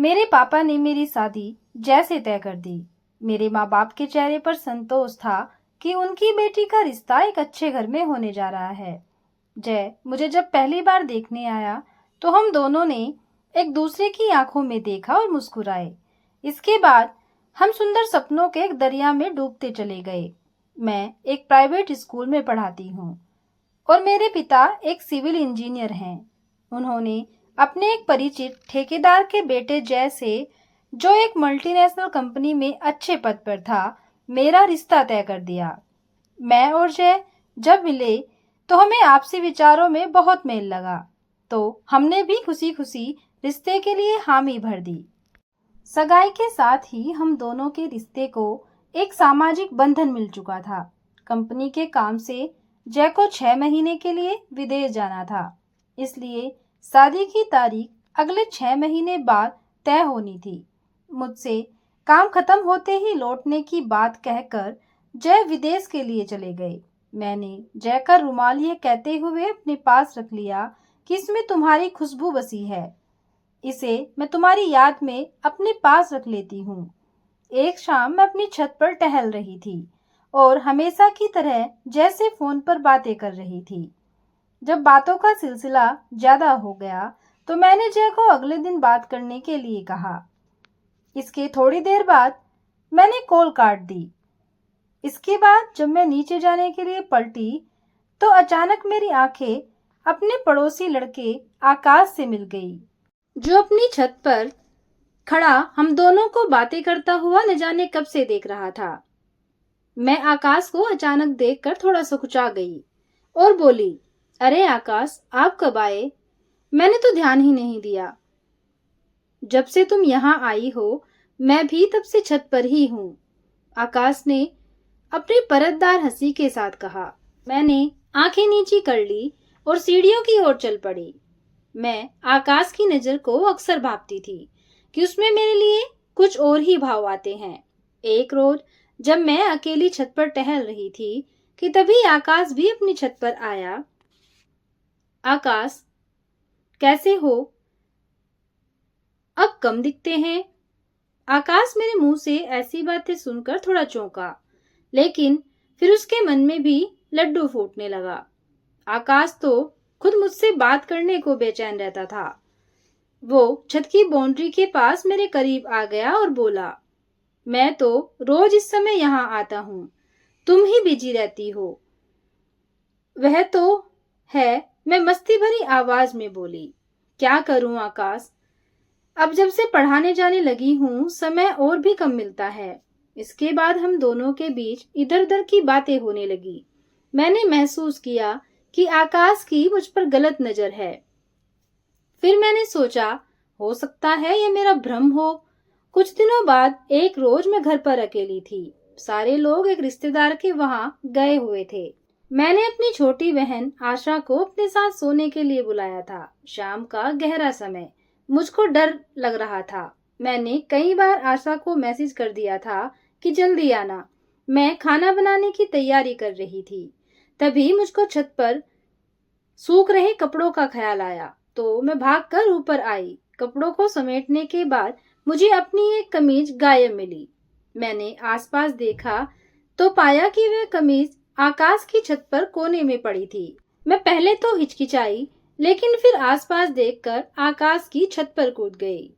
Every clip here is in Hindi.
मेरे पापा ने मेरी शादी जैसे तय कर दी। मेरे माँ बाप के चेहरे पर संतोष था कि उनकी बेटी का रिश्ता एक अच्छे घर में होने जा रहा है। जय मुझे जब पहली बार देखने आया तो हम दोनों ने एक दूसरे की आंखों में देखा और मुस्कुराए। इसके बाद हम सुंदर सपनों के एक दरिया में डूबते चले गए। मैं एक प्राइवेट स्कूल में पढ़ाती हूँ और मेरे पिता एक सिविल इंजीनियर हैं। उन्होंने अपने एक परिचित ठेकेदार के बेटे जय से, जो एक मल्टीनेशनल कंपनी में अच्छे पद पर था, मेरा रिश्ता तय कर दिया। मैं और जय जब मिले तो हमें आपसी विचारों में बहुत मेल लगा, तो हमने भी खुशी खुशी रिश्ते के लिए हामी भर दी। सगाई के साथ ही हम दोनों के रिश्ते को एक सामाजिक बंधन मिल चुका था। कंपनी के काम से जय को 6 महीने के लिए विदेश जाना था, इसलिए शादी की तारीख अगले 6 महीने बाद तय होनी थी। मुझसे काम खत्म होते ही लौटने की बात कहकर जय विदेश के लिए चले गए। मैंने जय का रुमाल ये कहते हुए अपने पास रख लिया कि इसमें तुम्हारी खुशबू बसी है, इसे मैं तुम्हारी याद में अपने पास रख लेती हूँ। एक शाम मैं अपनी छत पर टहल रही थी और हमेशा की तरह जैसे फोन पर बातें कर रही थी। जब बातों का सिलसिला ज्यादा हो गया तो मैंने जय को अगले दिन बात करने के लिए कहा। इसके थोड़ी देर बाद मैंने कॉल काट दी। इसके बाद जब मैं नीचे जाने के लिए पलटी तो अचानक मेरी आंखें अपने पड़ोसी लड़के आकाश से मिल गई, जो अपनी छत पर खड़ा हम दोनों को बातें करता हुआ न जाने कब से देख रहा था। मैं आकाश को अचानक देखकर थोड़ा सकुचा गई और बोली, अरे आकाश, आप कब आए? मैंने तो ध्यान ही नहीं दिया। जब से तुम यहाँ आई हो मैं भी तब से छत पर ही हूँ, आकाश ने अपनी परतदार हंसी के साथ कहा। मैंने आंखें नीची कर ली और सीढ़ियों की ओर चल पड़ी। मैं आकाश की नजर को अक्सर भांपती थी कि उसमें मेरे लिए कुछ और ही भाव आते हैं। एक रोज जब मैं अकेली छत पर टहल रही थी कि तभी आकाश भी अपनी छत पर आया। आकाश, कैसे हो? अब कम दिखते हैं। आकाश मेरे मुंह से ऐसी बातें सुनकर थोड़ा चौंका, लेकिन फिर उसके मन में भी लड्डू फूटने लगा। आकाश तो खुद मुझसे बात करने को बेचैन रहता था। वो छत की बाउंड्री के पास मेरे करीब आ गया और बोला, मैं तो रोज इस समय यहाँ आता हूँ, तुम ही बिजी रहती हो। वह तो है, मैं मस्ती भरी आवाज में बोली। क्या करूं आकाश, अब जब से पढ़ाने जाने लगी हूँ समय और भी कम मिलता है। इसके बाद हम दोनों के बीच इधर उधर की बातें होने लगी। मैंने महसूस किया कि आकाश की मुझ पर गलत नजर है। फिर मैंने सोचा, हो सकता है ये मेरा भ्रम हो। कुछ दिनों बाद एक रोज मैं घर पर अकेली थी। सारे लोग एक रिश्तेदार के वहाँ गए हुए थे। मैंने अपनी छोटी बहन आशा को अपने साथ सोने के लिए बुलाया था। शाम का गहरा समय, मुझको डर लग रहा था। मैंने कई बार आशा को मैसेज कर दिया था कि जल्दी आना। मैं खाना बनाने की तैयारी कर रही थी। तभी मुझको छत पर सूख रहे कपड़ों का ख्याल आया, तो मैं भागकर ऊपर आई। कपड़ों को समेटने के बाद मुझे अपनी एक कमीज गायब मिली। मैंने आसपास देखा तो पाया कि वह कमीज आकाश की छत पर कोने में पड़ी थी। मैं पहले तो हिचकिचाई, लेकिन फिर आसपास देखकर आकाश की छत पर कूद गई।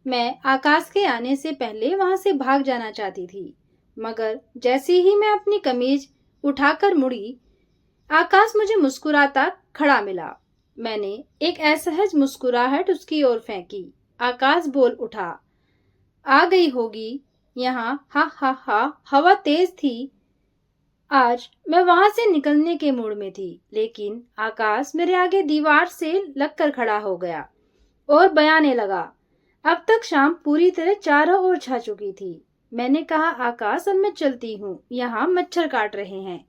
मैं आकाश के आने से पहले वहां से भाग जाना चाहती थी, मगर जैसे ही मैं अपनी कमीज उठाकर मुड़ी, आकाश मुझे मुस्कुराता खड़ा मिला। मैंने एक असहज मुस्कुराहट उसकी ओर फेंकी। आकाश बोल उठा, आ गई होगी यहाँ, हा हा हा। हवा तेज थी। आज मैं वहां से निकलने के मूड में थी, लेकिन आकाश मेरे आगे दीवार से लगकर खड़ा हो गया और बयाने लगा। अब तक शाम पूरी तरह चारों ओर छा चुकी थी। मैंने कहा, आकाश अब मैं चलती हूँ, यहाँ मच्छर काट रहे हैं।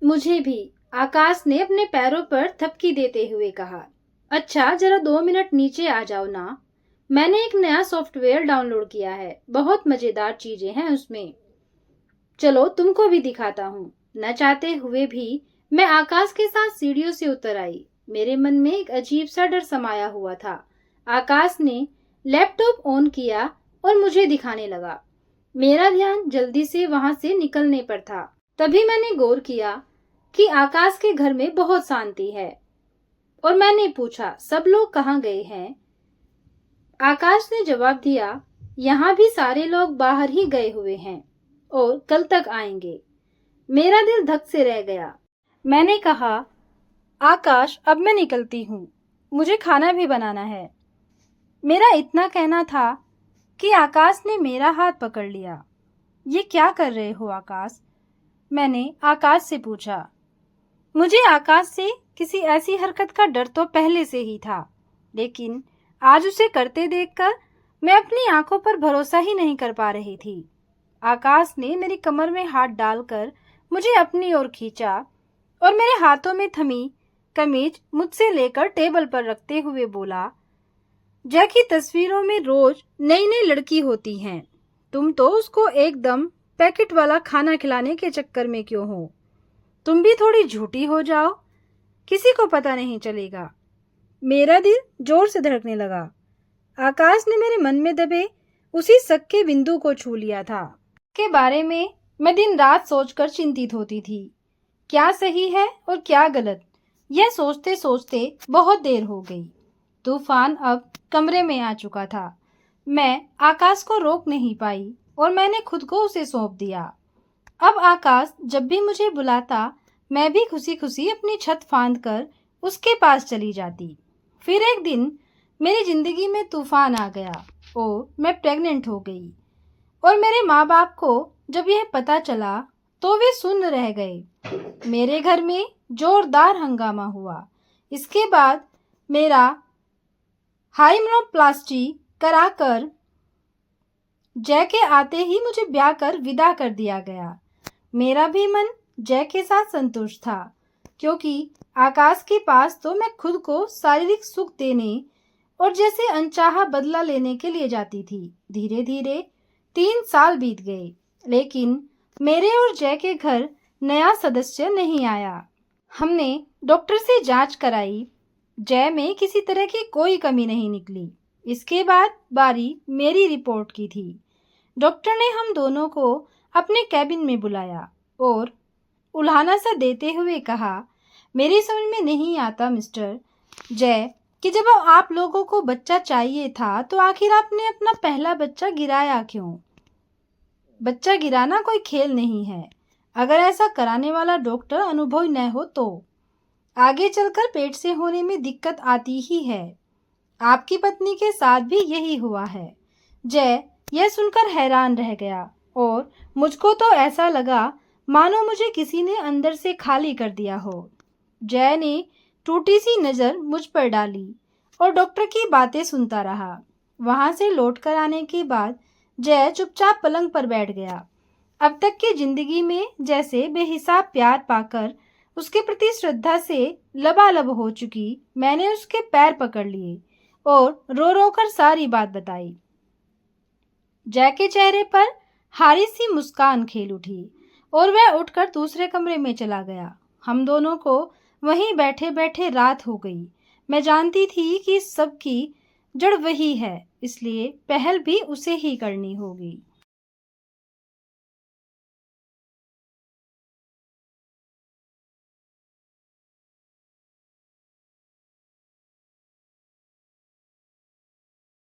मुझे भी, आकाश ने अपने पैरों पर थपकी देते हुए कहा। अच्छा, जरा 2 मिनट नीचे आ जाओ ना। मैंने एक नया सॉफ्टवेयर डाउनलोड किया है, बहुत मजेदार चीजें हैं उसमें। चलो तुमको भी दिखाता हूँ। न चाहते हुए भी मैं आकाश के साथ सीढ़ियों से उतर आई। मेरे मन में एक अजीब सा डर समाया हुआ था। आकाश ने लैपटॉप ऑन किया और मुझे दिखाने लगा। मेरा ध्यान जल्दी से वहां से निकलने पर था। तभी मैंने गौर किया कि आकाश के घर में बहुत शांति है और मैंने पूछा, सब लोग कहाँ गए हैं? आकाश ने जवाब दिया, यहाँ भी सारे लोग बाहर ही गए हुए हैं और कल तक आएंगे। मेरा दिल धक से रह गया। मैंने कहा, आकाश, अब मैं निकलती हूँ, मुझे खाना भी बनाना है। मेरा इतना कहना था कि आकाश ने मेरा हाथ पकड़ लिया। ये क्या कर रहे हो आकाश? मैंने आकाश से पूछा। मुझे आकाश से किसी ऐसी हरकत का डर तो पहले से ही था, लेकिन आज उसे करते देखकर मैं अपनी आंखों पर भरोसा ही नहीं कर पा रही थी। आकाश ने मेरी कमर में हाथ डालकर मुझे अपनी ओर खींचा और मेरे हाथों में थमी कमीज मुझसे लेकर टेबल पर रखते हुए बोला, जैकी तस्वीरों में रोज नई नई लड़की होती हैं, तुम तो उसको एकदम पैकेट वाला खाना खिलाने के चक्कर में क्यों हो? तुम भी थोड़ी झूठी हो जाओ, किसी को पता नहीं चलेगा। मेरा दिल जोर से धड़कने लगा। आकाश ने मेरे मन में दबे उसी शक के बिंदु को छू लिया था के बारे में मैं दिन रात सोचकर चिंतित होती थी। क्या सही है और क्या गलत, यह सोचते सोचते बहुत देर हो गई। तूफान अब कमरे में आ चुका था। मैं आकाश को रोक नहीं पाई और मैंने खुद को उसे सौंप दिया। अब आकाश जब भी मुझे बुलाता, मैं भी खुशी खुशी अपनी छत फांद कर उसके पास चली जाती। फिर एक दिन मेरी जिंदगी में तूफान आ गया और मैं प्रेग्नेंट हो गई। और मेरे माँ बाप को जब यह पता चला तो वे सुन्न रह गए। मेरे घर में जोरदार हंगामा हुआ। इसके बाद मेरा हाइमेनोप्लास्टी कराकर जय के आते ही मुझे ब्याह कर विदा कर दिया गया। मेरा भी मन जय के साथ संतुष्ट था, क्योंकि आकाश के पास तो मैं खुद को शारीरिक सुख देने और जैसे अनचाहा बदला लेने के लिए जाती थी। धीरे धीरे 3 साल बीत गए, लेकिन मेरे और जय के घर नया सदस्य नहीं आया। हमने डॉक्टर से जांच कराई, जय में किसी तरह की कोई कमी नहीं निकली। इसके बाद बारी मेरी रिपोर्ट की थी। डॉक्टर ने हम दोनों को अपने कैबिन में बुलाया और उल्हाना सा देते हुए कहा, मेरी समझ में नहीं आता मिस्टर जय कि जब आप लोगों को बच्चा चाहिए था तो आखिर आपने अपना पहला बच्चा गिराया क्यों? बच्चा गिराना कोई खेल नहीं है। अगर ऐसा कराने वाला डॉक्टर अनुभवी न हो तो आगे चलकर पेट से होने में दिक्कत आती ही है। आपकी पत्नी के साथ भी यही हुआ है। जय यह सुनकर हैरान रह गया और मुझको तो ऐसा लगा मानो मुझे किसी ने अंदर से खाली कर दिया हो। जय ने टूटी सी नज़र मुझ पर डाली और डॉक्टर की बातें सुनता रहा। वहां से लौटकर आने के बाद जय चुपचाप पलंग पर बैठ गया। अब तक की जिंदगी में जैसे बेहिसाब प्यार पाकर उसके प्रति श्रद्धा से लबालब हो चुकी, मैंने उसके पैर पकड़ लिए और रो रो कर सारी बात बताई। जय के चेहरे पर हारी सी मुस्कान खेल उठी और वह उठकर दूसरे कमरे में चला गया। हम दोनों को वहीं बैठे बैठे रात हो गई। मैं जानती थी कि इस सब की जड़ वही है, इसलिए पहल भी उसे ही करनी होगी।